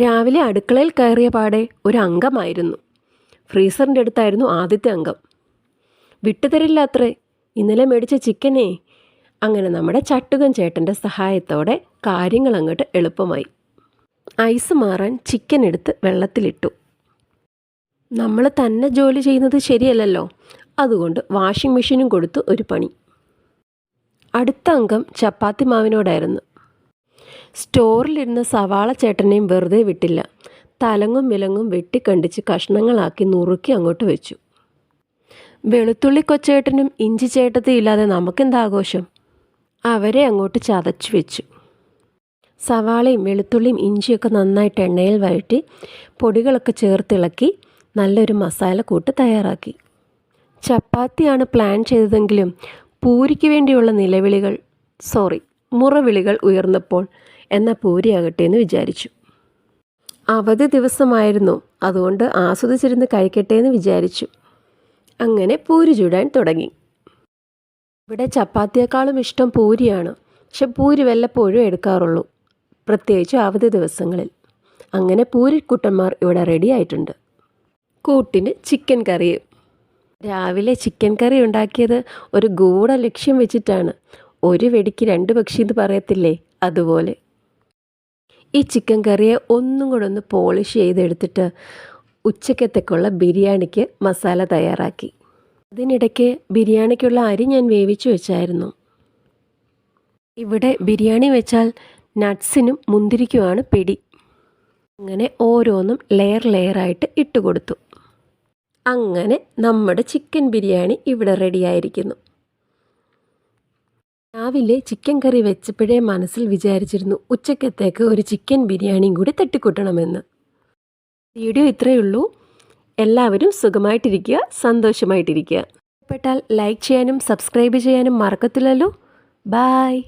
രാവിലെ അടുക്കളയിൽ കയറിയ പാടെ ഒരു അംഗമായിരുന്നു. ഫ്രീസറിൻ്റെ അടുത്തായിരുന്നു ആദ്യത്തെ അംഗം. വിട്ടുതരില്ല അത്രേ, ഇന്നലെ മേടിച്ച ചിക്കനേ. അങ്ങനെ നമ്മുടെ ചട്ടുകൻ ചേട്ടൻ്റെ സഹായത്തോടെ കാര്യങ്ങൾ അങ്ങോട്ട് എളുപ്പമായി. ഐസ് മാറാൻ ചിക്കൻ എടുത്ത് വെള്ളത്തിലിട്ടു. നമ്മൾ തന്നെ ജോലി ചെയ്യുന്നത് ശരിയല്ലല്ലോ, അതുകൊണ്ട് വാഷിംഗ് മെഷീനും കൊടുത്തു ഒരു പണി. അടുത്ത അംഗം ചപ്പാത്തി മാവിനോടായിരുന്നു. സ്റ്റോറിലിരുന്ന സവാള ചേട്ടനെയും വെറുതെ വിട്ടില്ല. തലങ്ങും വിലങ്ങും വെട്ടിക്കണ്ടിച്ച് കഷ്ണങ്ങളാക്കി നുറുക്കി അങ്ങോട്ട് വെച്ചു. വെളുത്തുള്ളി കൊച്ചേട്ടനും ഇഞ്ചി ചേട്ടത്തി ഇല്ലാതെ നമുക്കെന്താഘോഷം? അവരെ അങ്ങോട്ട് ചതച്ചു വെച്ചു. സവാളയും വെളുത്തുള്ളിയും ഇഞ്ചിയൊക്കെ നന്നായിട്ട് എണ്ണയിൽ വഴറ്റി പൊടികളൊക്കെ ചേർത്തിളക്കി നല്ലൊരു മസാല കൂട്ട് തയ്യാറാക്കി. ചപ്പാത്തിയാണ് പ്ലാൻ ചെയ്തതെങ്കിലും പൂരിക്ക് വേണ്ടിയുള്ള മുറവിളികൾ ഉയർന്നപ്പോൾ എന്നാൽ പൂരിയാകട്ടെ എന്ന് വിചാരിച്ചു. അവധി ദിവസമായിരുന്നു, അതുകൊണ്ട് ആസ്വദിച്ചിരുന്ന് കഴിക്കട്ടെ എന്ന് വിചാരിച്ചു. അങ്ങനെ പൂരി ചുടാൻ തുടങ്ങി. ഇവിടെ ചപ്പാത്തിയേക്കാളും ഇഷ്ടം പൂരിയാണ്. പക്ഷെ പൂരി വല്ലപ്പോഴും എടുക്കാറുള്ളൂ, പ്രത്യേകിച്ച് അവധി ദിവസങ്ങളിൽ. അങ്ങനെ പൂരിക്കുട്ടന്മാർ ഇവിടെ റെഡി ആയിട്ടുണ്ട്. കൂട്ടിന് ചിക്കൻ കറിയും. രാവിലെ ചിക്കൻ കറി ഉണ്ടാക്കിയത് ഒരു ഗൂഢ ലക്ഷ്യം വെച്ചിട്ടാണ്. ഒരു വെടിക്ക് രണ്ട് പക്ഷി എന്ന് പറയത്തില്ലേ, അതുപോലെ. ഈ ചിക്കൻ കറിയെ ഒന്നും കൂടെ ഒന്ന് പോളിഷ് ചെയ്തെടുത്തിട്ട് ഉച്ചക്കത്തേക്കുള്ള ബിരിയാണിക്ക് മസാല തയ്യാറാക്കി. അതിനിടയ്ക്ക് ബിരിയാണിക്കുള്ള അരി ഞാൻ വേവിച്ചു വെച്ചായിരുന്നു. ഇവിടെ ബിരിയാണി വെച്ചാൽ നട്ട്സിനും മുന്തിരിക്കുമാണ് പിടി. അങ്ങനെ ഓരോന്നും ലെയറായിട്ട് ഇട്ടുകൊടുത്തു. അങ്ങനെ നമ്മുടെ ചിക്കൻ ബിരിയാണി ഇവിടെ റെഡിയായിരിക്കുന്നു. രാവിലെ ചിക്കൻ കറി വെച്ചപ്പോഴേ മനസ്സിൽ വിചാരിച്ചിരുന്നു ഉച്ചക്കത്തേക്ക് ഒരു ചിക്കൻ ബിരിയാണിയും കൂടി തട്ടിക്കൂട്ടണമെന്ന്. വീഡിയോ ഇത്രയേ ഉള്ളൂ. എല്ലാവരും സുഖമായിട്ടിരിക്കുക, സന്തോഷമായിട്ടിരിക്കുക. ഇഷ്ടപ്പെട്ടാൽ ലൈക്ക് ചെയ്യാനും സബ്സ്ക്രൈബ് ചെയ്യാനും മറക്കത്തില്ലല്ലോ. ബായ്.